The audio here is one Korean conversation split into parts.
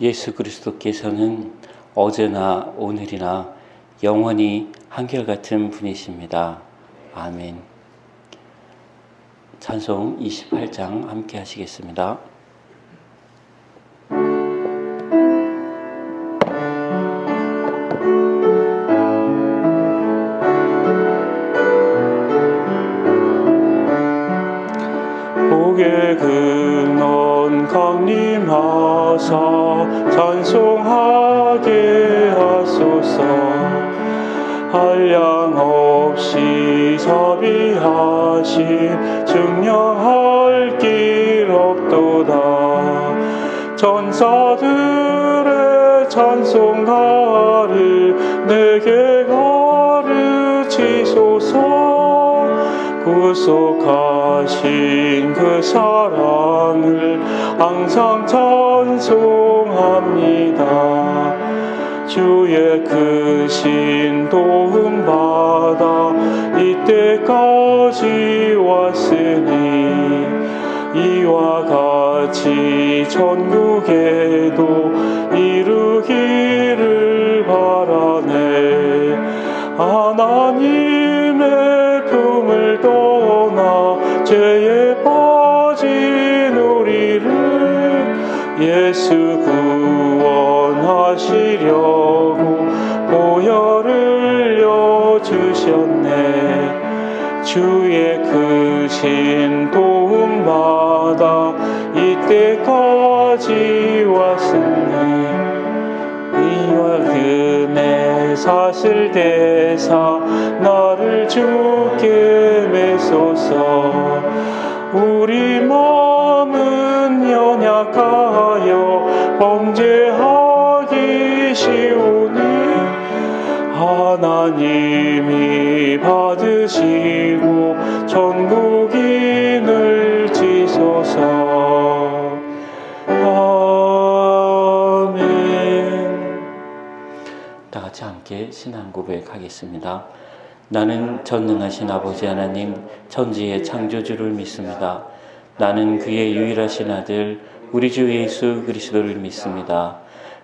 예수 그리스도께서는 어제나 오늘이나 영원히 한결같은 분이십니다. 아멘. 찬송 28장 함께 하시겠습니다. 복의 근원 강림하사 찬송하게 하소서. 한량없이 자비하신 증명할 길 없도다. 천사들의 찬송가를 내게 가르치소서. 구속하신 그 사랑을 항상 찬송합니다. 주의 크신 도움 받아 이때까지 왔으니 이와 같이 천국에도 이르기를 바라네. 하나님의 품을 떠나 죄에 빠진 우리를 예수 구원하시려고 보혈을 여주셨네. 주의 크신 도움 받아 이때까지 왔으니 이와 은혜 사슬 대사 나를 주께 매소서. 우리 마음은 연약하여 범죄하기 쉬우니 하나님이 받으시고 천국인을 지소서. 아멘. 다 같이 함께 신앙 고백하겠습니다. 나는 전능하신 아버지 하나님 천지의 창조주를 믿습니다. 나는 그의 유일하신 아들 우리 주 예수 그리스도를 믿습니다.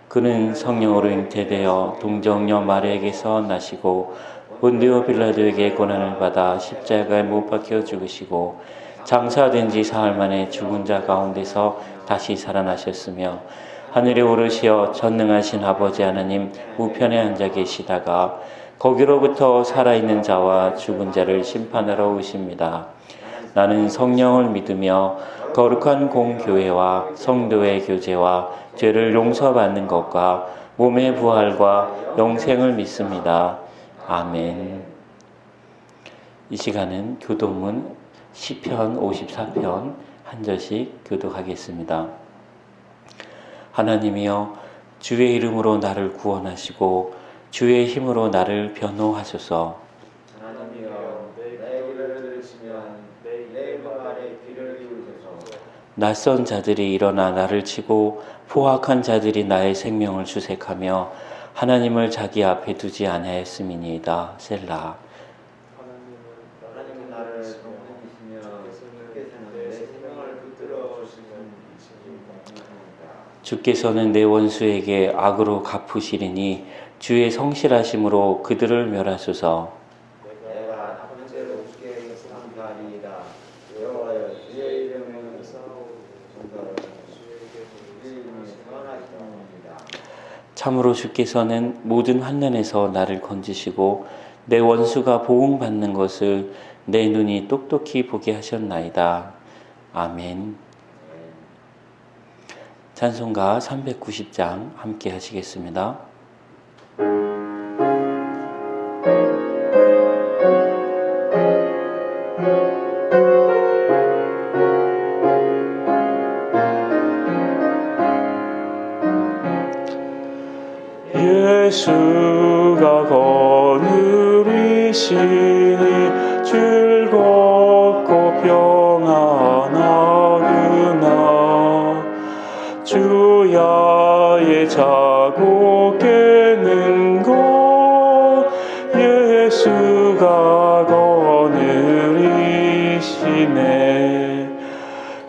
그는 성령으로 잉태되어 동정녀 마리아에게서 나시고 본디오 빌라도에게 고난을 받아 십자가에 못 박혀 죽으시고 장사된 지 사흘 만에 죽은 자 가운데서 다시 살아나셨으며 하늘에 오르시어 전능하신 아버지 하나님 우편에 앉아 계시다가 거기로부터 살아있는 자와 죽은 자를 심판하러 오십니다. 나는 성령을 믿으며 거룩한 공교회와 성도의 교제와 죄를 용서받는 것과 몸의 부활과 영생을 믿습니다. 아멘. 이 시간은 교도문 시편 54편 한 절씩 교독하겠습니다. 하나님이여 주의 이름으로 나를 구원하시고 주의 힘으로 나를 변호하소서. 하나님이여 내 기도를 들으시면 내 말에 귀를 기울이소서. 낯선 자들이 일어나 나를 치고 포악한 자들이 나의 생명을 주색하며 하나님을 자기 앞에 두지 아니하였음이니이다. 셀라. 하나님은 나를 돕는이시며 주께서는 내 생명을 붙들어 주시는 이십니다. 주께서는 내 원수에게 악으로 갚으시리니 주의 성실하심으로 그들을 멸하소서. 내가 나쁜 죄로 주께 상하리이다. 여호와여 주의 이름은 정답을 주의 이름이 선하시옵니다. 참으로 주께서는 모든 환난에서 나를 건지시고 내 원수가 보응받는 것을 내 눈이 똑똑히 보게 하셨나이다. 아멘. 찬송가 390장 함께 하시겠습니다. 예수가 거느리시니 즐겁고 평안하구나. 주야의 자고 깨는 것 예수가 거느리시네.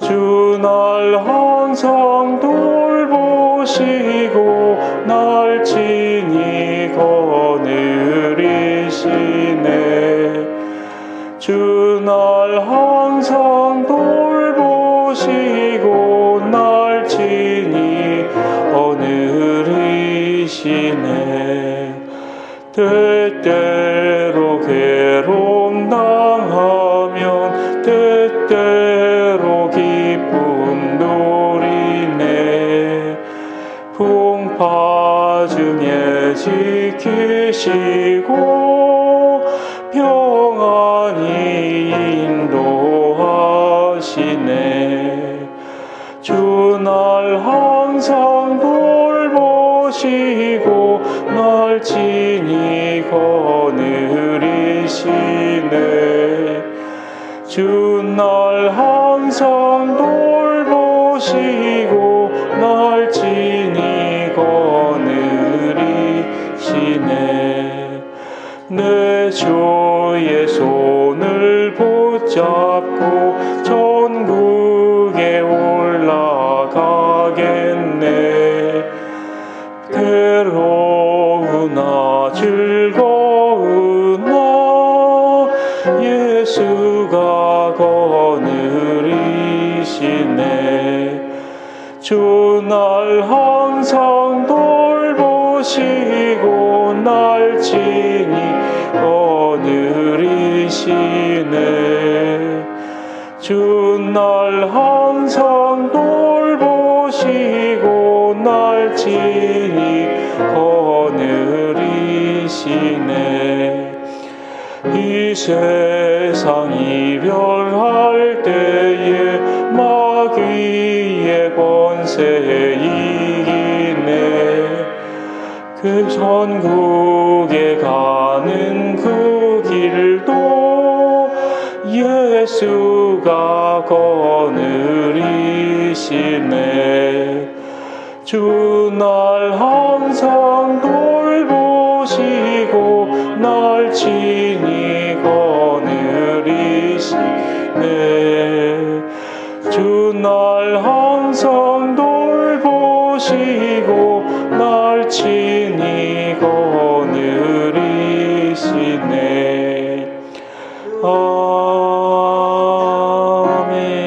주 날 항상 돌보시 주 날 항상 돌보시고 날 친히 거느리시네. 때때로 괴로움 당하면 때때로 기쁨 누리네. 풍파 중에 지키시고 평안히 인도하시네. 주 날 항상 돌보시고 날 친히 거느리시네. 주 날 항상 돌보시고 날 친히 거느리시네. 내 주의 손을 붙잡고 천국에 올라가겠네. 괴로우나 즐거우나 예수가 거느리시네. 주 날 항상 돌보시고 날 친히 거느리시네. 주 날 항상 돌보시고 날 친히 거느리시네. 이 세상 이별할 때에 마귀의 권세 이기네. 그 천국에 가는 그 길도 예수가 거느리시네. 주 날 항상 돌보시고 날 친히 거느리시네. 주 날 항상 돌보시고 날 친히 거느리시네.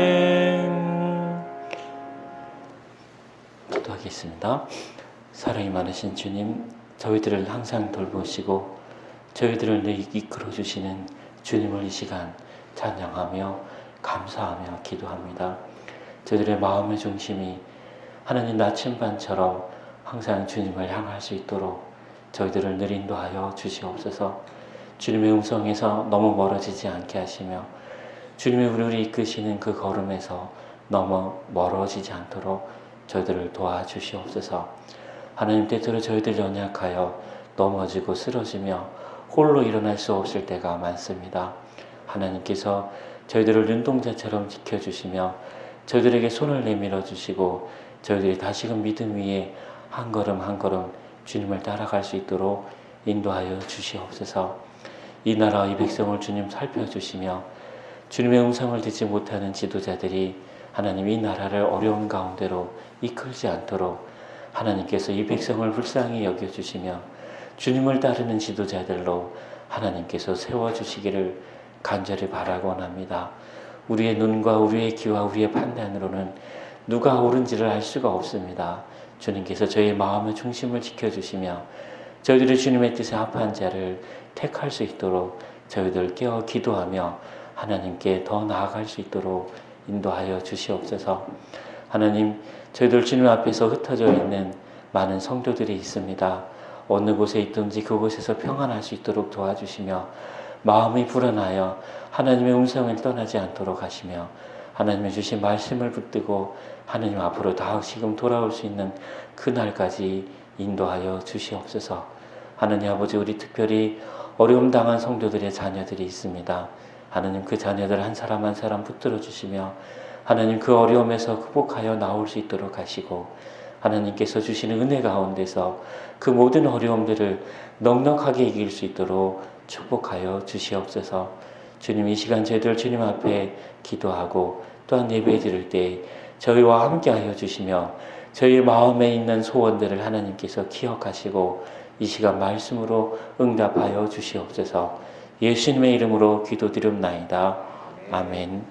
아멘. 기도하겠습니다. 사랑이 많으신 주님, 저희들을 항상 돌보시고 저희들을 늘 이끌어 주시는 주님을 이 시간 찬양하며 감사하며 기도합니다. 저희들의 마음의 중심이 하나님 나침반처럼 항상 주님을 향할 수 있도록 저희들을 늘 인도하여 주시옵소서. 주님의 음성에서 너무 멀어지지 않게 하시며 주님의 우리를 이끄시는 그 걸음에서 너무 멀어지지 않도록 저희들을 도와주시옵소서. 하나님, 때때로 저희들 연약하여 넘어지고 쓰러지며 홀로 일어날 수 없을 때가 많습니다. 하나님께서 저희들을 눈동자처럼 지켜주시며 저희들에게 손을 내밀어 주시고 저희들이 다시금 믿음 위에 한 걸음 한 걸음 주님을 따라갈 수 있도록 인도하여 주시옵소서. 이 나라와 이 백성을 주님 살펴주시며 주님의 음성을 듣지 못하는 지도자들이 하나님 이 나라를 어려운 가운데로 이끌지 않도록 하나님께서 이 백성을 불쌍히 여겨주시며 주님을 따르는 지도자들로 하나님께서 세워주시기를 간절히 바라고 합니다. 우리의 눈과 우리의 귀와 우리의 판단으로는 누가 옳은지를 알 수가 없습니다. 주님께서 저희의 마음의 중심을 지켜주시며 저희들이 주님의 뜻에 합한 자를 택할 수 있도록 저희들 깨어 기도하며 하나님께 더 나아갈 수 있도록 인도하여 주시옵소서. 하나님, 저희들 주님 앞에서 흩어져 있는 많은 성도들이 있습니다. 어느 곳에 있든지 그곳에서 평안할 수 있도록 도와주시며 마음이 불안하여 하나님의 음성을 떠나지 않도록 하시며 하나님의 주신 말씀을 붙들고 하나님 앞으로 다시금 돌아올 수 있는 그날까지 인도하여 주시옵소서. 하나님 아버지, 우리 특별히 어려움 당한 성도들의 자녀들이 있습니다. 하나님, 그 자녀들 한 사람 한 사람 붙들어 주시며 하나님 그 어려움에서 극복하여 나올 수 있도록 하시고 하나님께서 주시는 은혜 가운데서 그 모든 어려움들을 넉넉하게 이길 수 있도록 축복하여 주시옵소서. 주님, 이 시간 저희들 주님 앞에 기도하고 또한 예배 드릴 때 저희와 함께하여 주시며 저희 마음에 있는 소원들을 하나님께서 기억하시고 이 시간 말씀으로 응답하여 주시옵소서. 예수님의 이름으로 기도드립나이다. 아멘.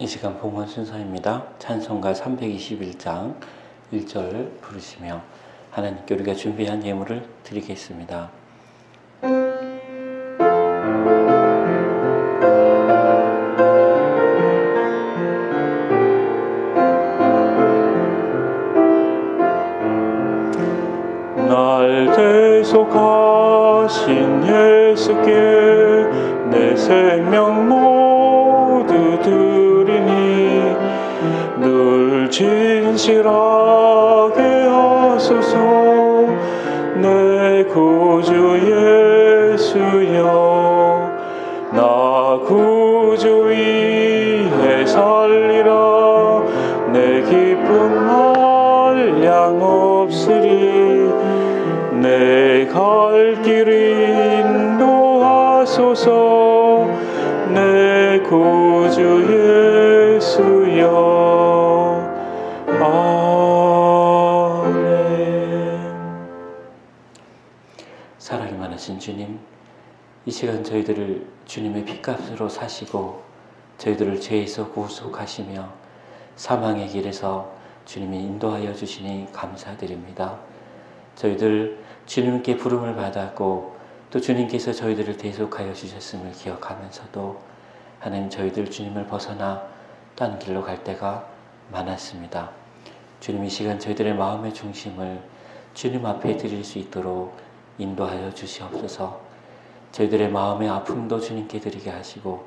이 시간 봉헌 순서입니다. 찬송가 321장 1절 부르시며 하나님께 우리가 준비한 예물을 드리겠습니다. 날 대속하신 예수께 내 생명 모두 드리니 늘 진실하게 하소서. 내 구주 예수여, 나 구주 위에 살리라. 내 기쁨 한량 없으리. 내 갈 길 인도하소서. 내 구주 예수여. 아멘. 사랑이 많으신 주님, 이 시간 저희들을 주님의 피값으로 사시고 저희들을 죄에서 구속하시며 사망의 길에서 주님이 인도하여 주시니 감사드립니다. 저희들 주님께 부름을 받았고 또 주님께서 저희들을 대속하여 주셨음을 기억하면서도 하나님, 저희들 주님을 벗어나 딴 길로 갈 때가 많았습니다. 주님, 이 시간 저희들의 마음의 중심을 주님 앞에 드릴 수 있도록 인도하여 주시옵소서. 저희들의 마음의 아픔도 주님께 드리게 하시고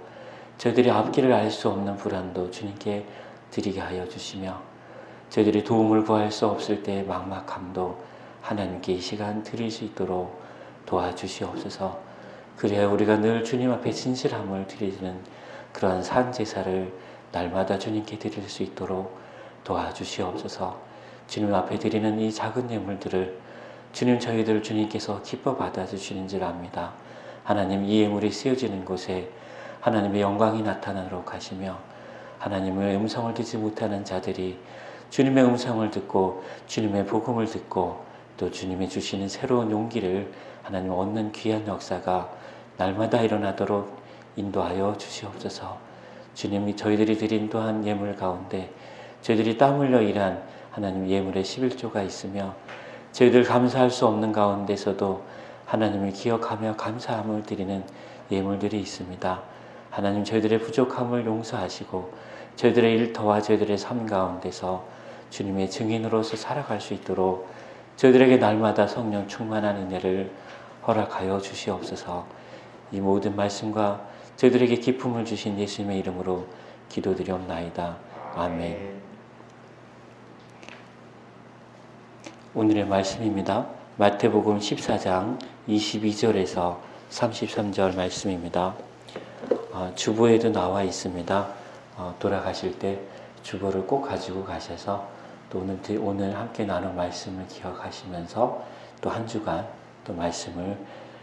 저희들이 앞길을 알 수 없는 불안도 주님께 드리게 하여 주시며 저희들이 도움을 구할 수 없을 때의 막막함도 하나님께 이 시간 드릴 수 있도록 도와주시옵소서. 그래야 우리가 늘 주님 앞에 진실함을 드리는 그러한 산제사를 날마다 주님께 드릴 수 있도록 도와주시옵소서. 주님 앞에 드리는 이 작은 예물들을 주님, 저희들 주님께서 기뻐 받아주시는 줄 압니다. 하나님, 이 예물이 쓰여지는 곳에 하나님의 영광이 나타나도록 하시며 하나님의 음성을 듣지 못하는 자들이 주님의 음성을 듣고 주님의 복음을 듣고 또 주님이 주시는 새로운 용기를 하나님 얻는 귀한 역사가 날마다 일어나도록 인도하여 주시옵소서. 주님이 저희들이 드린 또한 예물 가운데 저희들이 땀 흘려 일한 하나님 예물의 11조가 있으며 저희들 감사할 수 없는 가운데서도 하나님을 기억하며 감사함을 드리는 예물들이 있습니다. 하나님, 저희들의 부족함을 용서하시고 저희들의 일터와 저희들의 삶 가운데서 주님의 증인으로서 살아갈 수 있도록 저희들에게 날마다 성령 충만한 은혜를 허락하여 주시옵소서. 이 모든 말씀과 저희들에게 기쁨을 주신 예수님의 이름으로 기도드리옵나이다. 아멘. 오늘의 말씀입니다. 마태복음 14장 22절에서 33절 말씀입니다. 주보에도 나와 있습니다. 돌아가실 때 주보를 꼭 가지고 가셔서 또 오늘 함께 나눈 말씀을 기억하시면서 또 한 주간 또 말씀을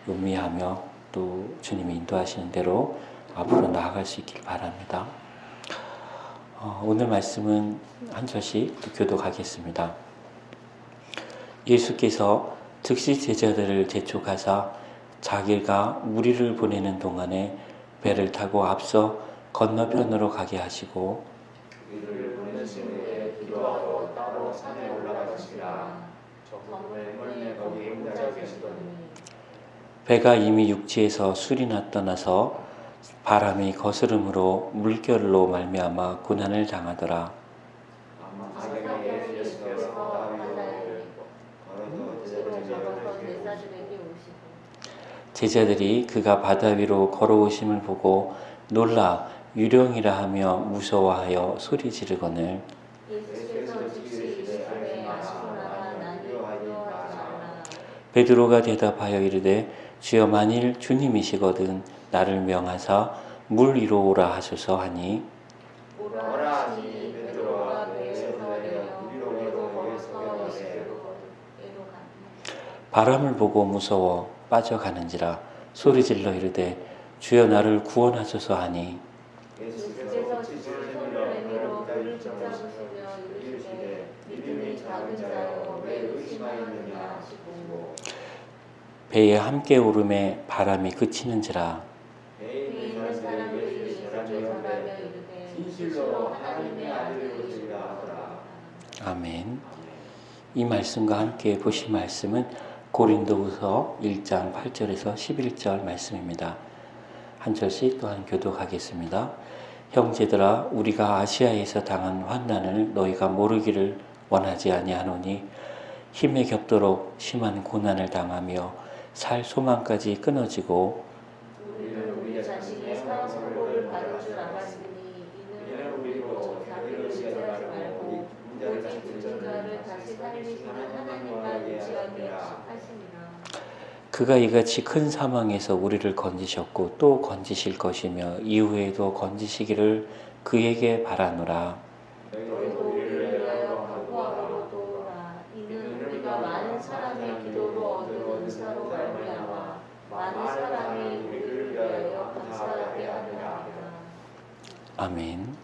음미하며 또 주님이 인도하시는 대로 앞으로 나아갈 수 있길 바랍니다. 오늘 말씀은 한 절씩 또 교독하겠습니다. 예수께서 즉시 제자들을 재촉하사 자기가 무리를 보내는 동안에 배를 타고 앞서 건너편으로 가게 하시고 우리를 보내신 후에 기도하러 따로 산에 올라가시니라. 저분의 멀리 거기 혼자 계시더니 배가 이미 육지에서 술이나 떠나서 바람이 거스름으로 물결로 말미암아 고난을 당하더라. 제자들이 그가 바다 위로 걸어오심을 보고 놀라 유령이라 하며 무서워하여 소리 지르거늘 베드로가 대답하여 이르되 주여, 만일 주님이시거든 나를 명하사 물 위로 오라 하소서 하니 오라 하니 베드로가 배에서 내려 이리로 걸어서 예수께로 바람을 보고 무서워 빠져가는지라 소리질러 이르되 주여 나를 구원하소서 하니 예수께서 지시를 내밀어 그를 붙잡으시며 이르시되 믿음이 작은 자여 왜 의심하였느냐 하시고 배에 함께 오름에 바람이 그치는지라 배에 있는 사람들이 절하며 이르되 진실로 하나님의 아들이시라 하더라. 아멘. 이 말씀과 함께 보신 말씀은 고린도후서 1장 8절에서 11절 말씀입니다. 한 절씩 또한 교독하겠습니다. 형제들아 우리가 아시아에서 당한 환난을 너희가 모르기를 원하지 아니하노니 힘에 겹도록 심한 고난을 당하며 살 소망까지 끊어지고 우리는 우리 자신의 사랑 선고를 받을 줄 알았으니 이는 우리로 자기를 의지하지 말고 오직 누군가를 다시 살리시는 하나님만 의지하게 하시니라. 그가 이같이 큰 사망에서 우리를 건지셨고 또 건지실 것이며 이후에도 건지시기를 그에게 바라노라. 너희도 우리를 위하여 간구하고로도다. 이는 우리가 많은 사람의 기도로 얻은 은사로 말미암아 많은 사람이 우리를 위하여 감사하게 하느니라. 아멘.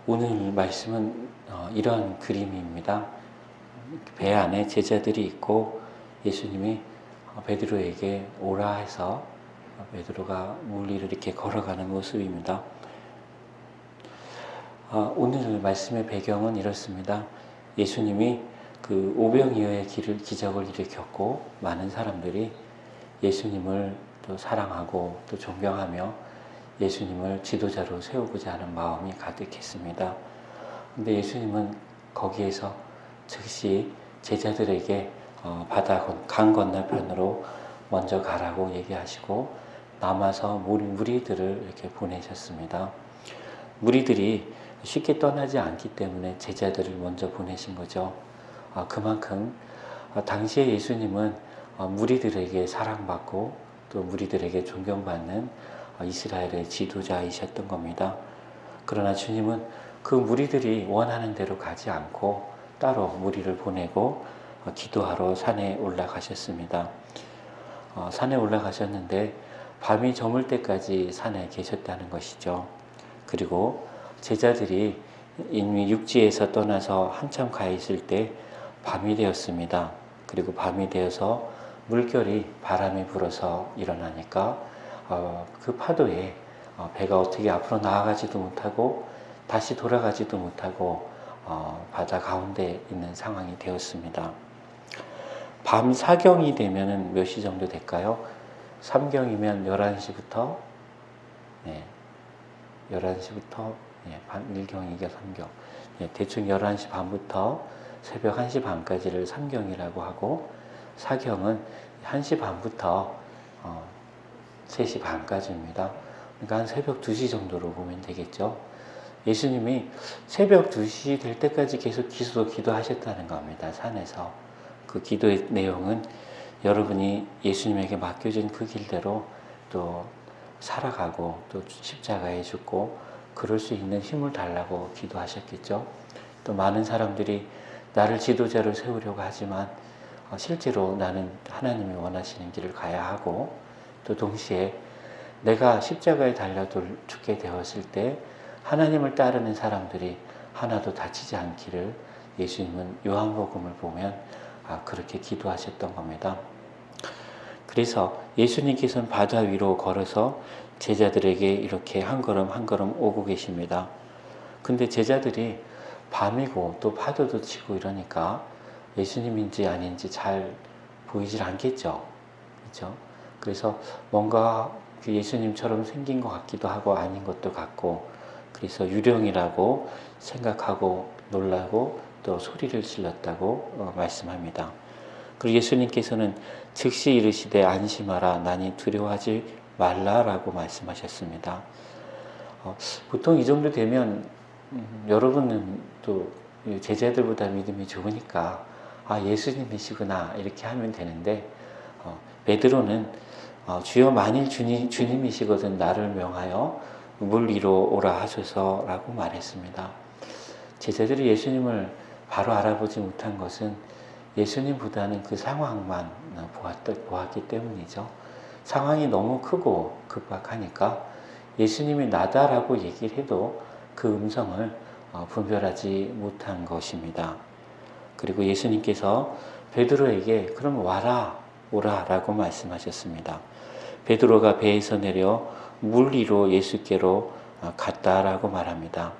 오늘 말씀은 이런 그림입니다. 배 안에 제자들이 있고 예수님이 베드로에게 오라 해서 베드로가 물 위를 이렇게 걸어가는 모습입니다. 오늘 말씀의 배경은 이렇습니다. 예수님이 그 오병이어의 기적을 일으켰고 많은 사람들이 예수님을 또 사랑하고 또 존경하며 예수님을 지도자로 세우고자 하는 마음이 가득했습니다. 근데 예수님은 거기에서 즉시 제자들에게 바다 강 건너편으로 먼저 가라고 얘기하시고 남아서 무리들을 이렇게 보내셨습니다. 무리들이 쉽게 떠나지 않기 때문에 제자들을 먼저 보내신 거죠. 그만큼 당시에 예수님은 무리들에게 사랑받고 또 무리들에게 존경받는 이스라엘의 지도자이셨던 겁니다. 그러나 주님은 그 무리들이 원하는 대로 가지 않고 따로 무리를 보내고 기도하러 산에 올라가셨습니다. 산에 올라가셨는데 밤이 저물 때까지 산에 계셨다는 것이죠. 그리고 제자들이 이미 육지에서 떠나서 한참 가 있을 때 밤이 되었습니다. 그리고 밤이 되어서 물결이 바람이 불어서 일어나니까 그 파도에 배가 어떻게 앞으로 나아가지도 못하고 다시 돌아가지도 못하고 바다 가운데 있는 상황이 되었습니다. 밤 4경이 되면 몇 시 정도 될까요? 3경이면 11시부터 11시부터 1경이가 3경 대충 11시 반부터 새벽 1시 반까지를 3경이라고 하고 4경은 1시 반부터 3시 반까지입니다. 그러니까 한 새벽 2시 정도로 보면 되겠죠. 예수님이 새벽 2시 될 때까지 계속 기도하셨다는 겁니다. 산에서. 그 기도의 내용은 여러분이 예수님에게 맡겨진 그 길대로 또 살아가고 또 십자가에 죽고 그럴 수 있는 힘을 달라고 기도하셨겠죠. 또 많은 사람들이 나를 지도자로 세우려고 하지만 실제로 나는 하나님이 원하시는 길을 가야 하고 또 동시에 내가 십자가에 달려 죽게 되었을 때 하나님을 따르는 사람들이 하나도 다치지 않기를 예수님은 요한복음을 보면 그렇게 기도하셨던 겁니다. 그래서 예수님께서는 바다 위로 걸어서 제자들에게 이렇게 한 걸음 한 걸음 오고 계십니다. 근데 제자들이 밤이고 또 파도도 치고 이러니까 예수님인지 아닌지 잘 보이질 않겠죠. 그렇죠? 그래서 뭔가 예수님처럼 생긴 것 같기도 하고 아닌 것도 같고 그래서 유령이라고 생각하고 놀라고 또 소리를 질렀다고 말씀합니다. 그리고 예수님께서는 즉시 이르시되 안심하라 나니 두려워하지 말라라고 말씀하셨습니다. 보통 이 정도 되면 여러분은 또 제자들보다 믿음이 좋으니까 예수님이시구나 이렇게 하면 되는데 베드로는 주여 만일 주님이시거든 나를 명하여 물 위로 오라 하소서라고 말했습니다. 제자들이 예수님을 바로 알아보지 못한 것은 예수님보다는 그 상황만 보았기 때문이죠. 상황이 너무 크고 급박하니까 예수님이 나다라고 얘기를 해도 그 음성을 분별하지 못한 것입니다. 그리고 예수님께서 베드로에게 그럼 와라 오라 라고 말씀하셨습니다. 베드로가 배에서 내려 물 위로 예수께로 갔다라고 말합니다.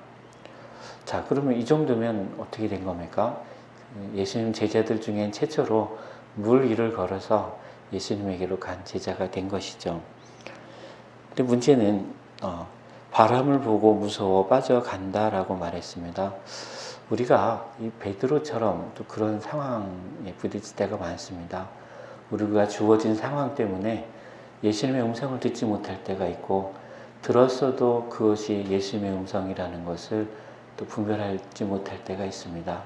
자, 그러면 이 정도면 어떻게 된 겁니까? 예수님 제자들 중엔 최초로 물 위를 걸어서 예수님에게로 간 제자가 된 것이죠. 근데 문제는 바람을 보고 무서워 빠져간다라고 말했습니다. 우리가 이 베드로처럼 또 그런 상황에 부딪힐 때가 많습니다. 우리가 주어진 상황 때문에 예수님의 음성을 듣지 못할 때가 있고, 들었어도 그것이 예수님의 음성이라는 것을 또 분별하지 못할 때가 있습니다.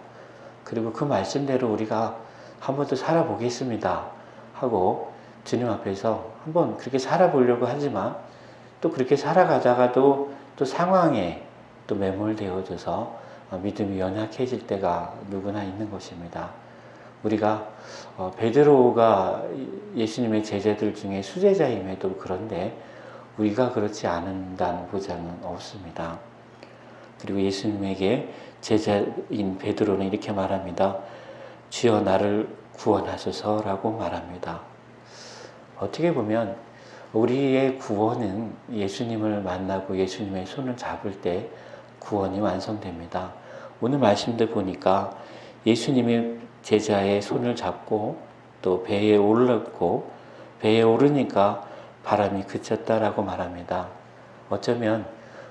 그리고 그 말씀대로 우리가 한번 더 살아보겠습니다 하고 주님 앞에서 한번 그렇게 살아보려고 하지만, 또 그렇게 살아가다가도 또 상황에 또 매몰되어져서 믿음이 연약해질 때가 누구나 있는 것입니다. 우리가 베드로가 예수님의 제자들 중에 수제자임에도 그런데 우리가 그렇지 않는다는 보장은 없습니다. 그리고 예수님에게 제자인 베드로는 이렇게 말합니다. 주여 나를 구원하소서라고 말합니다. 어떻게 보면 우리의 구원은 예수님을 만나고 예수님의 손을 잡을 때 구원이 완성됩니다. 오늘 말씀들 보니까 예수님이 제자의 손을 잡고 또 배에 올랐고, 배에 오르니까 바람이 그쳤다라고 말합니다. 어쩌면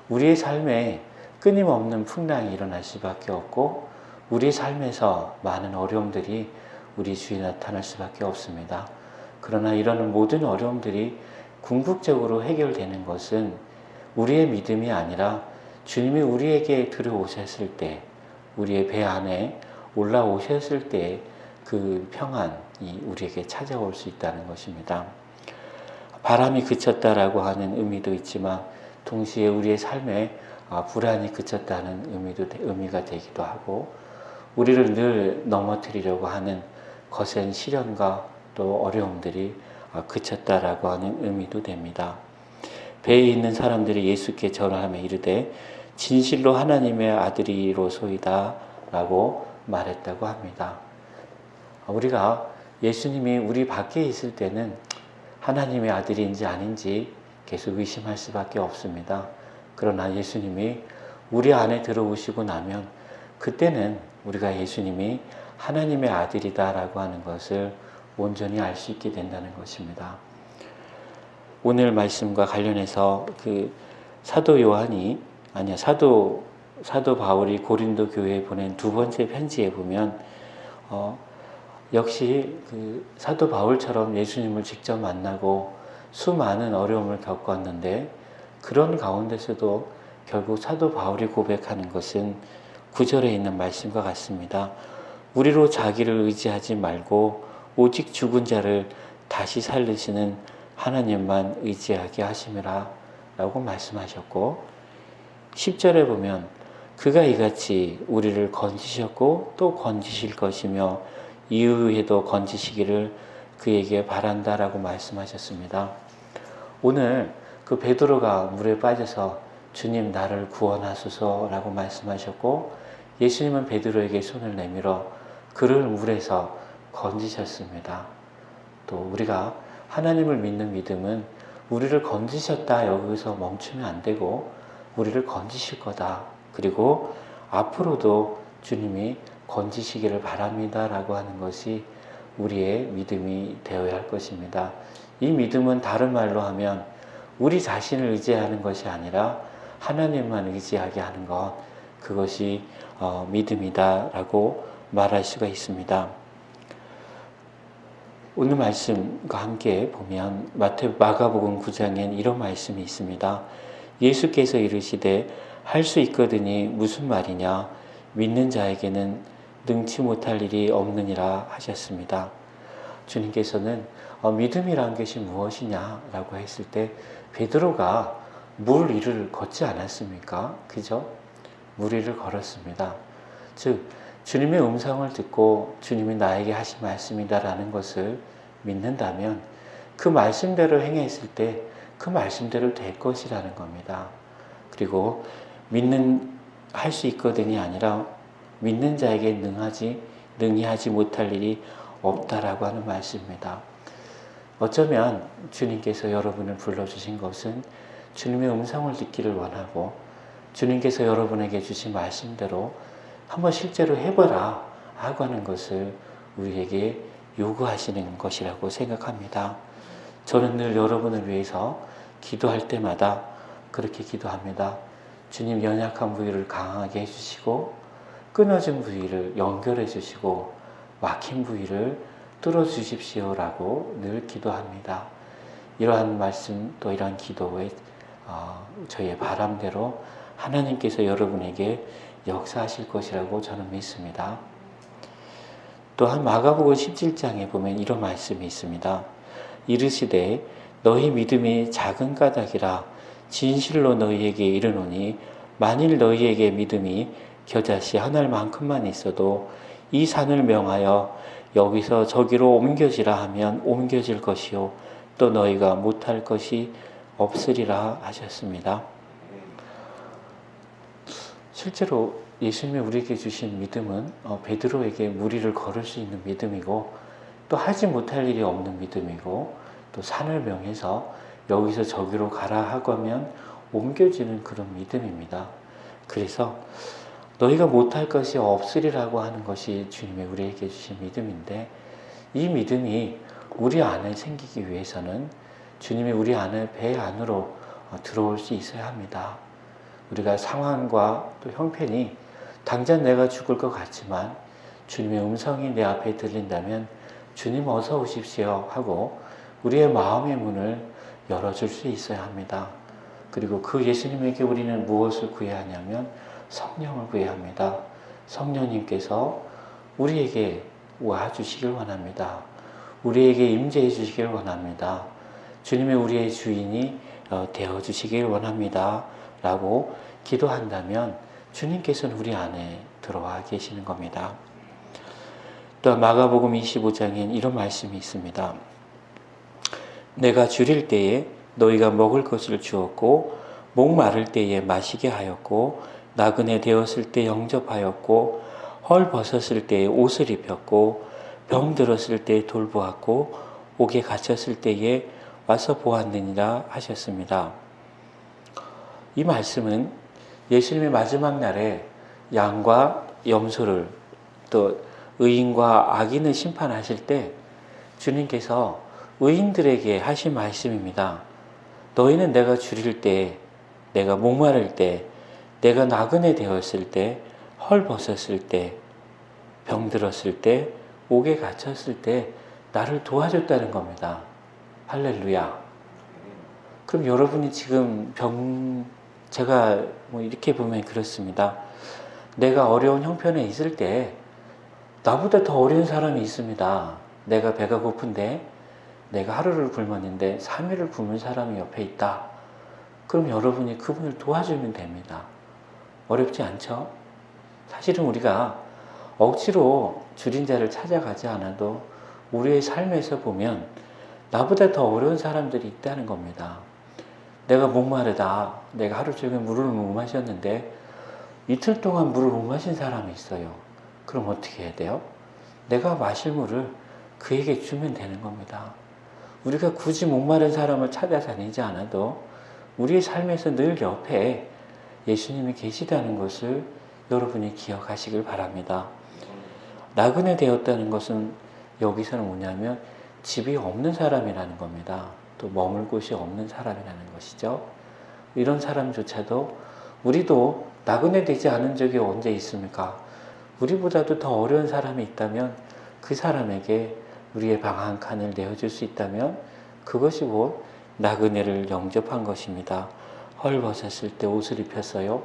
우리의 삶에 끊임없는 풍랑이 일어날 수밖에 없고, 우리의 삶에서 많은 어려움들이 우리 주위에 나타날 수밖에 없습니다. 그러나 이런 모든 어려움들이 궁극적으로 해결되는 것은 우리의 믿음이 아니라 주님이 우리에게 들어오셨을 때, 우리의 배 안에 올라오셨을 때 그 평안이 우리에게 찾아올 수 있다는 것입니다. 바람이 그쳤다라고 하는 의미도 있지만 동시에 우리의 삶에 불안이 그쳤다는 의미가 되기도 하고, 우리를 늘 넘어뜨리려고 하는 거센 시련과 또 어려움들이 그쳤다라고 하는 의미도 됩니다. 배에 있는 사람들이 예수께 절하며 이르되 진실로 하나님의 아들이로소이다 라고 말했다고 합니다. 우리가 예수님이 우리 밖에 있을 때는 하나님의 아들인지 아닌지 계속 의심할 수밖에 없습니다. 그러나 예수님이 우리 안에 들어오시고 나면 그때는 우리가 예수님이 하나님의 아들이다라고 하는 것을 온전히 알 수 있게 된다는 것입니다. 오늘 말씀과 관련해서 사도 바울이 고린도 교회에 보낸 두 번째 편지에 보면 역시 사도 바울처럼 예수님을 직접 만나고 수많은 어려움을 겪었는데, 그런 가운데서도 결국 사도 바울이 고백하는 것은 9절에 있는 말씀과 같습니다. 우리로 자기를 의지하지 말고 오직 죽은 자를 다시 살리시는 하나님만 의지하게 하심이라 라고 말씀하셨고, 10절에 보면 그가 이같이 우리를 건지셨고 또 건지실 것이며 이후에도 건지시기를 그에게 바란다라고 말씀하셨습니다. 오늘 그 베드로가 물에 빠져서 주님 나를 구원하소서라고 말씀하셨고, 예수님은 베드로에게 손을 내밀어 그를 물에서 건지셨습니다. 또 우리가 하나님을 믿는 믿음은 우리를 건지셨다 여기서 멈추면 안 되고 우리를 건지실 거다, 그리고 앞으로도 주님이 건지시기를 바랍니다 라고 하는 것이 우리의 믿음이 되어야 할 것입니다. 이 믿음은 다른 말로 하면 우리 자신을 의지하는 것이 아니라 하나님만 의지하게 하는 것, 그것이 믿음이다 라고 말할 수가 있습니다. 오늘 말씀과 함께 보면 마가복음 9장엔 이런 말씀이 있습니다. 예수께서 이르시되 할 수 있거든이 무슨 말이냐, 믿는 자에게는 능치 못할 일이 없느니라 하셨습니다. 주님께서는 믿음이란 것이 무엇이냐라고 했을 때 베드로가 물 위를 걷지 않았습니까? 그죠? 물 위를 걸었습니다. 즉 주님의 음성을 듣고 주님이 나에게 하신 말씀이다라는 것을 믿는다면 그 말씀대로 행했을 때 그 말씀대로 될 것이라는 겁니다. 그리고 할 수 있거든이 아니라 믿는 자에게 능히 하지 못할 일이 없다라고 하는 말씀입니다. 어쩌면 주님께서 여러분을 불러주신 것은 주님의 음성을 듣기를 원하고 주님께서 여러분에게 주신 말씀대로 한번 실제로 해보라 하고 하는 것을 우리에게 요구하시는 것이라고 생각합니다. 저는 늘 여러분을 위해서 기도할 때마다 그렇게 기도합니다. 주님, 연약한 부위를 강하게 해주시고 끊어진 부위를 연결해 주시고 막힌 부위를 뚫어주십시오라고 늘 기도합니다. 이러한 말씀 또 이러한 기도에 저희의 바람대로 하나님께서 여러분에게 역사하실 것이라고 저는 믿습니다. 또한 마가복음 17장에 보면 이런 말씀이 있습니다. 이르시되 너희 믿음이 작은 까닭이라 진실로 너희에게 이르노니 만일 너희에게 믿음이 겨자씨 한 알만큼만 있어도 이 산을 명하여 여기서 저기로 옮겨지라 하면 옮겨질 것이요 또 너희가 못할 것이 없으리라 하셨습니다. 실제로 예수님이 우리에게 주신 믿음은 베드로에게 무리를 걸을 수 있는 믿음이고 또 하지 못할 일이 없는 믿음이고 또 산을 명해서 여기서 저기로 가라 하고 하면 옮겨지는 그런 믿음입니다. 그래서 너희가 못할 것이 없으리라고 하는 것이 주님이 우리에게 주신 믿음인데 이 믿음이 우리 안에 생기기 위해서는 주님이 우리 안에 배 안으로 들어올 수 있어야 합니다. 우리가 상황과 또 형편이 당장 내가 죽을 것 같지만 주님의 음성이 내 앞에 들린다면 주님 어서 오십시오 하고 우리의 마음의 문을 열어줄 수 있어야 합니다. 그리고 그 예수님에게 우리는 무엇을 구해야 하냐면 성령을 구해야 합니다. 성령님께서 우리에게 와주시길 원합니다. 우리에게 임재해 주시길 원합니다. 주님의 우리의 주인이 되어주시길 원합니다. 라고 기도한다면 주님께서는 우리 안에 들어와 계시는 겁니다. 또 마가복음 25장엔 이런 말씀이 있습니다. 내가 줄일 때에 너희가 먹을 것을 주었고 목마를 때에 마시게 하였고 나그네 되었을 때 영접하였고 헐 벗었을 때에 옷을 입혔고 병 들었을 때에 돌보았고 옥에 갇혔을 때에 와서 보았느니라 하셨습니다. 이 말씀은 예수님의 마지막 날에 양과 염소를 또 의인과 악인을 심판하실 때 주님께서 의인들에게 하신 말씀입니다. 너희는 내가 줄일 때, 내가 목마를 때, 내가 나그네 되었을 때, 헐 벗었을 때, 병 들었을 때, 옥에 갇혔을 때 나를 도와줬다는 겁니다. 할렐루야. 그럼 여러분이 지금 제가 이렇게 보면 그렇습니다. 내가 어려운 형편에 있을 때 나보다 더 어려운 사람이 있습니다. 내가 배가 고픈데 내가 하루를 굶었는데 3일을 굶은 사람이 옆에 있다. 그럼 여러분이 그분을 도와주면 됩니다. 어렵지 않죠? 사실은 우리가 억지로 줄인 자를 찾아가지 않아도 우리의 삶에서 보면 나보다 더 어려운 사람들이 있다는 겁니다. 내가 목마르다. 내가 하루 종일 물을 못 마셨는데 이틀 동안 물을 못 마신 사람이 있어요. 그럼 어떻게 해야 돼요? 내가 마실 물을 그에게 주면 되는 겁니다. 우리가 굳이 목마른 사람을 찾아다니지 않아도 우리의 삶에서 늘 옆에 예수님이 계시다는 것을 여러분이 기억하시길 바랍니다. 나그네 되었다는 것은 여기서는 뭐냐면 집이 없는 사람이라는 겁니다. 또 머물 곳이 없는 사람이라는 것이죠. 이런 사람조차도 우리도 나그네 되지 않은 적이 언제 있습니까? 우리보다도 더 어려운 사람이 있다면 그 사람에게 우리의 방 한 칸을 내어줄 수 있다면 그것이 곧 나그네를 영접한 것입니다. 헐 벗었을 때 옷을 입혔어요.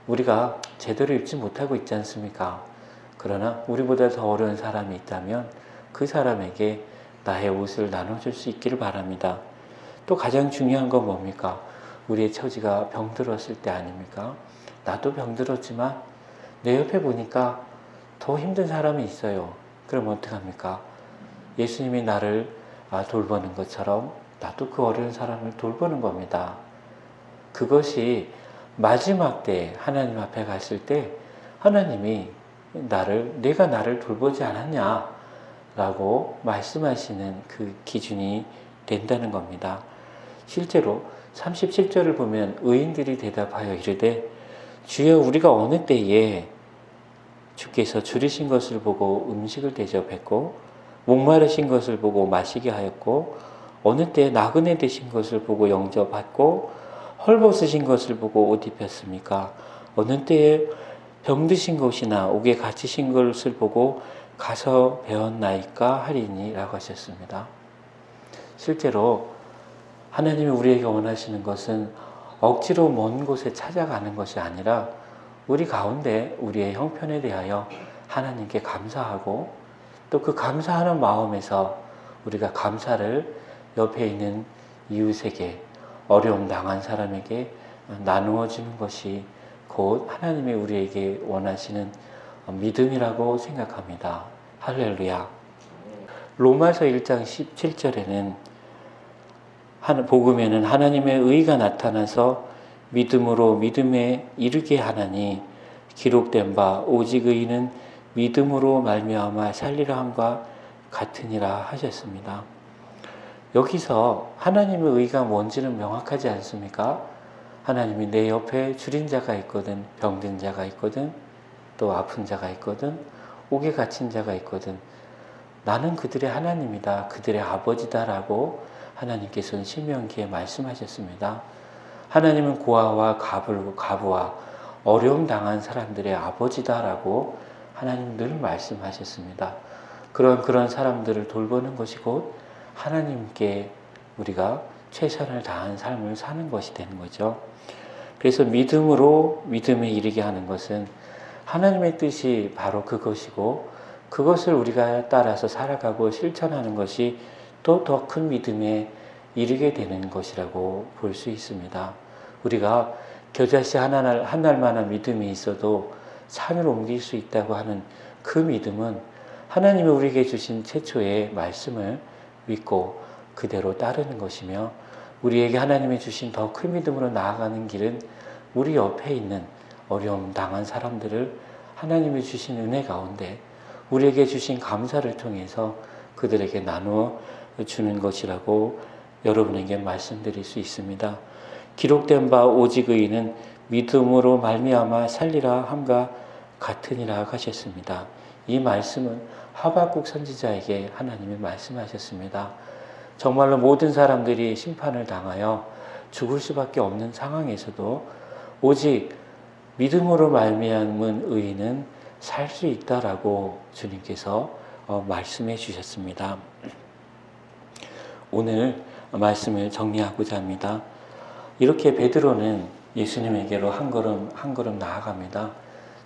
우리가 제대로 입지 못하고 있지 않습니까? 그러나 우리보다 더 어려운 사람이 있다면 그 사람에게 나의 옷을 나눠줄 수 있기를 바랍니다. 또 가장 중요한 건 뭡니까? 우리의 처지가 병들었을 때 아닙니까? 나도 병들었지만 내 옆에 보니까 더 힘든 사람이 있어요. 그럼 어떡합니까? 예수님이 나를 돌보는 것처럼 나도 그 어려운 사람을 돌보는 겁니다. 그것이 마지막 때 하나님 앞에 갔을 때 하나님이 내가 나를 돌보지 않았냐 라고 말씀하시는 그 기준이 된다는 겁니다. 실제로 37절을 보면 의인들이 대답하여 이르되 주여 우리가 어느 때에 주께서 줄이신 것을 보고 음식을 대접했고 목마르신 것을 보고 마시게 하였고 어느 때에 나그네 되신 것을 보고 영접받고 헐벗으신 것을 보고 옷 입혔습니까? 어느 때에 병드신 것이나 옥에 갇히신 것을 보고 가서 배웠나이까 하리니 라고 하셨습니다. 실제로 하나님이 우리에게 원하시는 것은 억지로 먼 곳에 찾아가는 것이 아니라 우리 가운데 우리의 형편에 대하여 하나님께 감사하고 또 그 감사하는 마음에서 우리가 감사를 옆에 있는 이웃에게 어려움 당한 사람에게 나누어 주는 것이 곧 하나님이 우리에게 원하시는 믿음이라고 생각합니다. 할렐루야. 로마서 1장 17절에는 복음에는 하나님의 의가 나타나서 믿음으로 믿음에 이르게 하나니 기록된 바 오직 의인은 믿음으로 말미암아 살리라 함과 같으니라 하셨습니다. 여기서 하나님의 의가 뭔지는 명확하지 않습니까? 하나님이 내 옆에 줄인 자가 있거든, 병든 자가 있거든, 또 아픈 자가 있거든, 옥에 갇힌 자가 있거든. 나는 그들의 하나님이다, 그들의 아버지다라고 하나님께서는 신명기에 말씀하셨습니다. 하나님은 고아와 가부와 어려움 당한 사람들의 아버지다라고 하나님 늘 말씀하셨습니다. 그런 사람들을 돌보는 것이 곧 하나님께 우리가 최선을 다한 삶을 사는 것이 되는 거죠. 그래서 믿음으로 믿음에 이르게 하는 것은 하나님의 뜻이 바로 그것이고 그것을 우리가 따라서 살아가고 실천하는 것이 또 더 큰 믿음에 이르게 되는 것이라고 볼 수 있습니다. 우리가 겨자씨 한 알만한 믿음이 있어도 산을 옮길 수 있다고 하는 그 믿음은 하나님이 우리에게 주신 최초의 말씀을 믿고 그대로 따르는 것이며 우리에게 하나님이 주신 더 큰 믿음으로 나아가는 길은 우리 옆에 있는 어려움 당한 사람들을 하나님이 주신 은혜 가운데 우리에게 주신 감사를 통해서 그들에게 나누어 주는 것이라고 여러분에게 말씀드릴 수 있습니다. 기록된 바 오직 의인은 믿음으로 말미암아 살리라 함과 같으니라 하셨습니다. 이 말씀은 하박국 선지자에게 하나님이 말씀하셨습니다. 정말로 모든 사람들이 심판을 당하여 죽을 수밖에 없는 상황에서도 오직 믿음으로 말미암은 의인은 살 수 있다라고 주님께서 말씀해 주셨습니다. 오늘 말씀을 정리하고자 합니다. 이렇게 베드로는 예수님에게로 한 걸음 나아갑니다.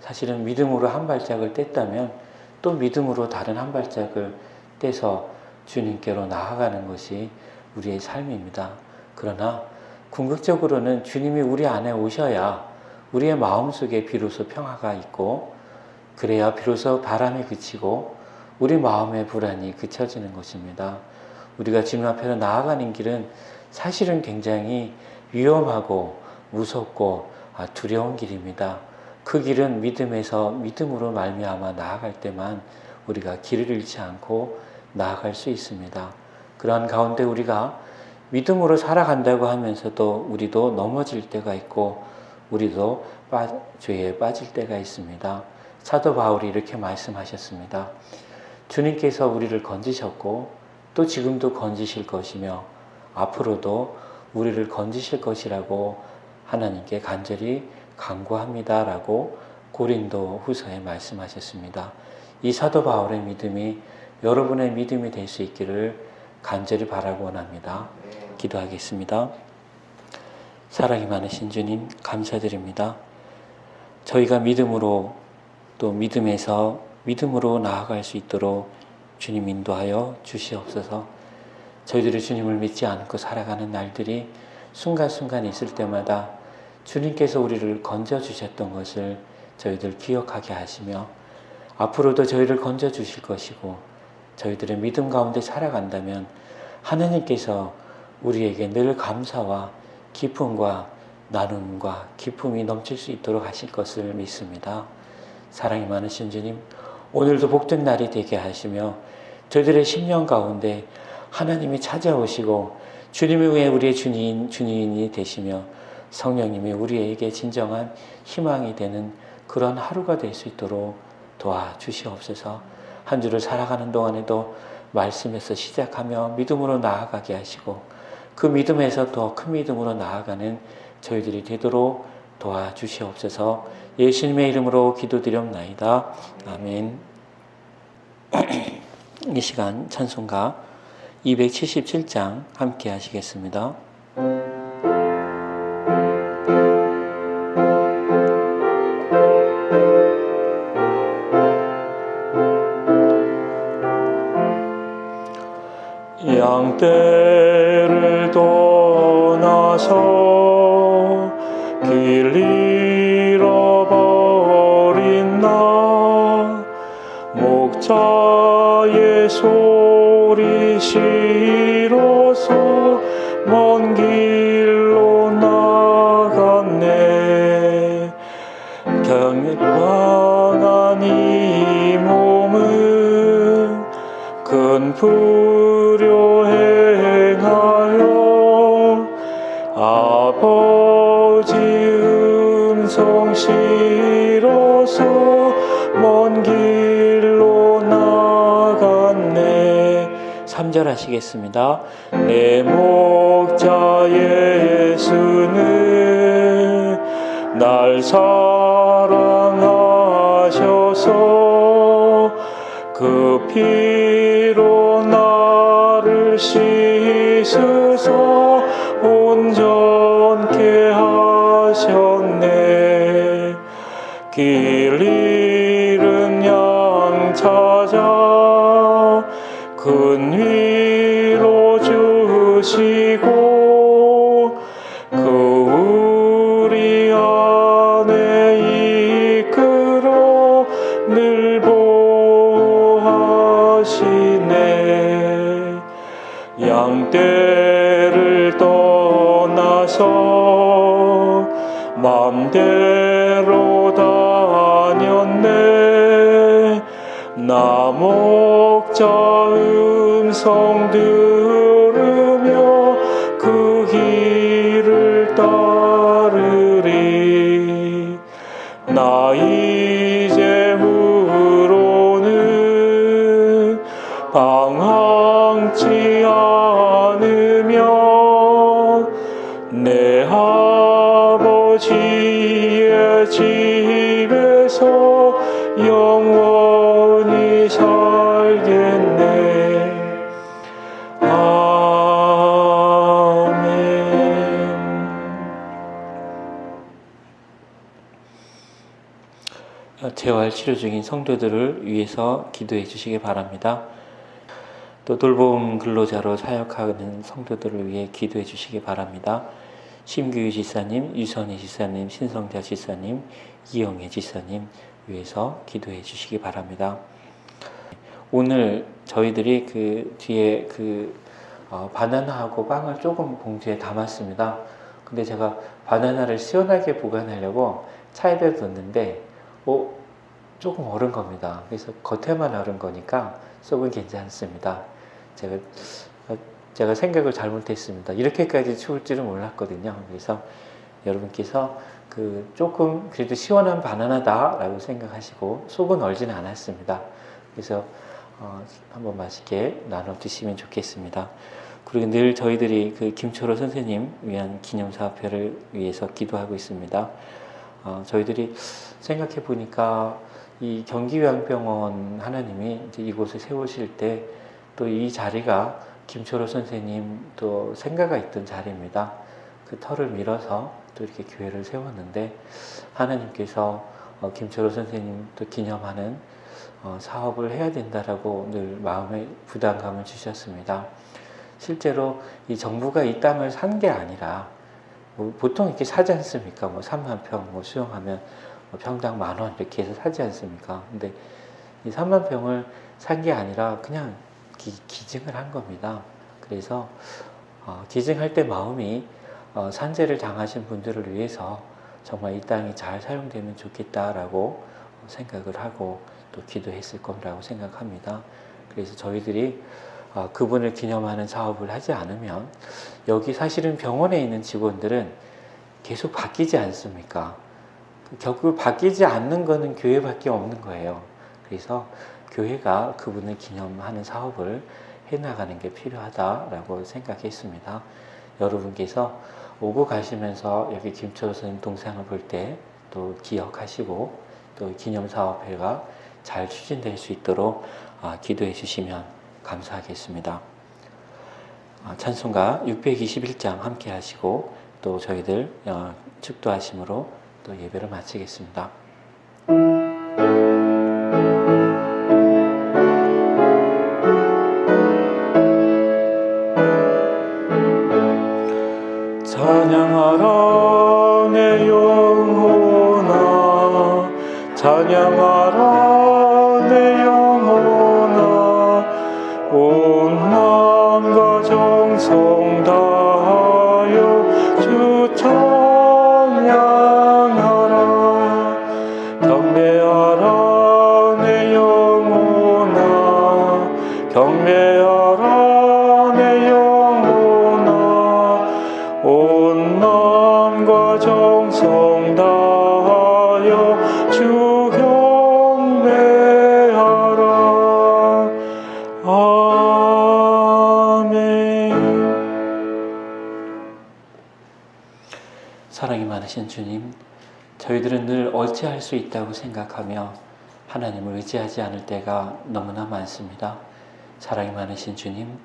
사실은 믿음으로 한 발짝을 뗐다면 또 믿음으로 다른 한 발짝을 떼서 주님께로 나아가는 것이 우리의 삶입니다. 그러나 궁극적으로는 주님이 우리 안에 오셔야 우리의 마음속에 비로소 평화가 있고 그래야 비로소 바람이 그치고 우리 마음의 불안이 그쳐지는 것입니다. 우리가 주님 앞에로 나아가는 길은 사실은 굉장히 위험하고 무섭고 두려운 길입니다. 그 길은 믿음에서 믿음으로 말미암아 나아갈 때만 우리가 길을 잃지 않고 나아갈 수 있습니다. 그러한 가운데 우리가 믿음으로 살아간다고 하면서도 우리도 넘어질 때가 있고 우리도 죄에 빠질 때가 있습니다. 사도 바울이 이렇게 말씀하셨습니다. 주님께서 우리를 건지셨고 또 지금도 건지실 것이며 앞으로도 우리를 건지실 것이라고 하나님께 간절히 간구합니다 라고 고린도 후서에 말씀하셨습니다. 이 사도 바울의 믿음이 여러분의 믿음이 될 수 있기를 간절히 바라고 원합니다. 기도하겠습니다. 사랑이 많으신 주님 감사드립니다. 저희가 믿음으로 또 믿음에서 믿음으로 나아갈 수 있도록 주님 인도하여 주시옵소서. 저희들이 주님을 믿지 않고 살아가는 날들이 순간순간 있을 때마다 주님께서 우리를 건져주셨던 것을 저희들 기억하게 하시며 앞으로도 저희를 건져주실 것이고 저희들의 믿음 가운데 살아간다면 하나님께서 우리에게 늘 감사와 기쁨과 나눔과 기쁨이 넘칠 수 있도록 하실 것을 믿습니다. 사랑이 많으신 주님, 오늘도 복된 날이 되게 하시며 저희들의 심령 가운데 하나님이 찾아오시고 주님을 위해 우리의 주인이 되시며 성령님이 우리에게 진정한 희망이 되는 그런 하루가 될 수 있도록 도와주시옵소서. 한 주를 살아가는 동안에도 말씀에서 시작하며 믿음으로 나아가게 하시고 그 믿음에서 더 큰 믿음으로 나아가는 저희들이 되도록 도와주시옵소서. 예수님의 이름으로 기도드렸나이다. 아멘. 이 시간 찬송가 277장 함께 하시겠습니다. 양떼를 떠나서 길 잃어버린 나 목자의 소리 싫어서 먼 길로 나갔네. 경건한 이 몸은 큰 불효 행하여 아버지 음성 싫어서 먼 길로 나갔네. 3절 하시겠습니다. 내 목자 예수는 날 사랑하셔서 그 피로 나를 씻으서 온전케 하셨네. 길 잃은 양 찾아 큰 위로 주시고 그 우리 안에 이끌어 늘 보호하시네. 양떼를 떠나서 맘대로 다녔네. 나 목자 음성 들으며 그 길을 따르리. 나 이제후로는 방황치 않으며 내 아버지의 집에서 영원히 살겠네. 아멘. 재활 치료 중인 성도들을 위해서 기도해 주시기 바랍니다. 또 돌봄 근로자로 사역하는 성도들을 위해 기도해 주시기 바랍니다. 심규희 지사님, 유선희 지사님, 신성자 지사님, 이영애 지사님 위해서 기도해 주시기 바랍니다. 오늘 저희들이 그 뒤에 바나나하고 빵을 조금 봉지에 담았습니다. 근데 제가 바나나를 시원하게 보관하려고 차에다 뒀는데 조금 얼은 겁니다. 그래서 겉에만 얼은 거니까 속은 괜찮습니다. 제가 생각을 잘못했습니다. 이렇게까지 추울 줄은 몰랐거든요. 그래서 여러분께서 조금 그래도 시원한 바나나다라고 생각하시고 속은 얼지는 않았습니다. 그래서 한번 맛있게 나눠 드시면 좋겠습니다. 그리고 늘 저희들이 김초로 선생님 위한 기념사업회를 위해서 기도하고 있습니다. 저희들이 생각해 보니까 이 경기요양병원 하나님이 이제 이곳에 세우실 때 또 이 자리가 김초로 선생님 또 생가가 있던 자리입니다. 그 터를 밀어서 또 이렇게 교회를 세웠는데 하나님께서 김초로 선생님 또 기념하는 사업을 해야 된다라고 늘 마음에 부담감을 주셨습니다. 실제로 이 정부가 이 땅을 산 게 아니라 보통 이렇게 사지 않습니까? 3만 평 수용하면 평당 10,000원 이렇게 해서 사지 않습니까? 근데 이 3만 평을 산 게 아니라 그냥 기증을 한 겁니다. 그래서 기증할 때 마음이 산재를 당하신 분들을 위해서 정말 이 땅이 잘 사용되면 좋겠다라고 생각을 하고 또 기도했을 거라고 생각합니다. 그래서 저희들이 그분을 기념하는 사업을 하지 않으면 여기 사실은 병원에 있는 직원들은 계속 바뀌지 않습니까? 결국 바뀌지 않는 거는 교회밖에 없는 거예요. 그래서 교회가 그분을 기념하는 사업을 해나가는 게 필요하다라고 생각했습니다. 여러분께서 오고 가시면서 여기 김철호 선생님 동상을 볼 때 또 기억하시고 또 기념사업회가 잘 추진될 수 있도록 기도해 주시면 감사하겠습니다. 찬송가 621장 함께 하시고 또 저희들 축도하심으로 또 예배를 마치겠습니다. 찬양하라 내 영혼아, 찬양하라 내 영혼아, 온 마음과 정성 다하여 주 찬양하라. 경배하라 내 영혼아, 경배하라 내 영혼아, 온 마음과 정성 다하여 주 경배하라. 아멘. 사랑이 많으신 주님, 저희들은 늘 어찌할 수 있다고 생각하며 하나님을 의지하지 않을 때가 너무나 많습니다. 사랑이 많으신 주님,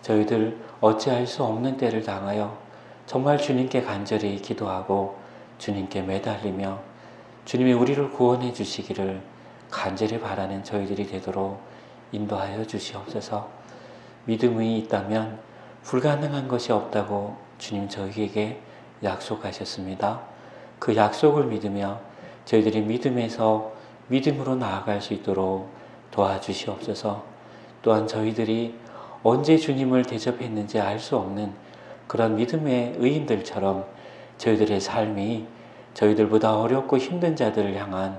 저희들 어찌할 수 없는 때를 당하여 정말 주님께 간절히 기도하고 주님께 매달리며 주님이 우리를 구원해 주시기를 간절히 바라는 저희들이 되도록 인도하여 주시옵소서. 믿음이 있다면 불가능한 것이 없다고 주님 저희에게 약속하셨습니다. 그 약속을 믿으며 저희들이 믿음에서 믿음으로 나아갈 수 있도록 도와주시옵소서. 또한 저희들이 언제 주님을 대접했는지 알 수 없는 그런 믿음의 의인들처럼 저희들의 삶이 저희들보다 어렵고 힘든 자들을 향한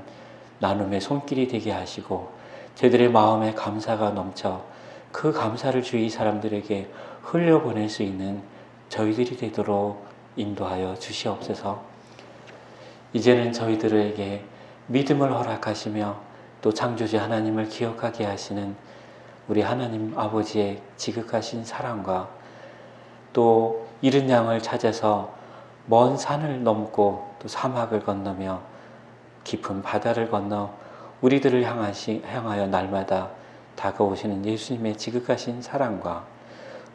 나눔의 손길이 되게 하시고 저희들의 마음에 감사가 넘쳐 그 감사를 주위 사람들에게 흘려보낼 수 있는 저희들이 되도록 인도하여 주시옵소서. 이제는 저희들에게 믿음을 허락하시며 또 창조주 하나님을 기억하게 하시는 우리 하나님 아버지의 지극하신 사랑과 또 잃은 양을 찾아서 먼 산을 넘고 또 사막을 건너며 깊은 바다를 건너 우리들을 향하여 날마다 다가오시는 예수님의 지극하신 사랑과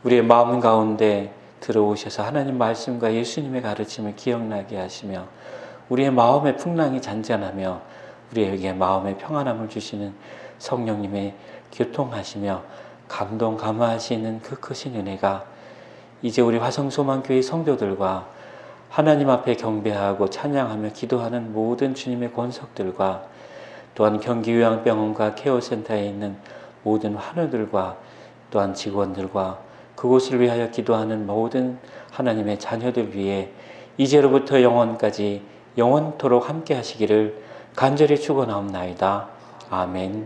우리의 마음 가운데 들어오셔서 하나님 말씀과 예수님의 가르침을 기억나게 하시며 우리의 마음의 풍랑이 잔잔하며 우리에게 마음의 평안함을 주시는 성령님의 교통하시며 감동 감화하시는 그 크신 은혜가 이제 우리 화성소망교회 성도들과 하나님 앞에 경배하고 찬양하며 기도하는 모든 주님의 권속들과 또한 경기요양병원과 케어센터에 있는 모든 환우들과 또한 직원들과 그곳을 위하여 기도하는 모든 하나님의 자녀들 위해 이제로부터 영원까지 영원토록 함께 하시기를 간절히 축원하옵나이다. 아멘.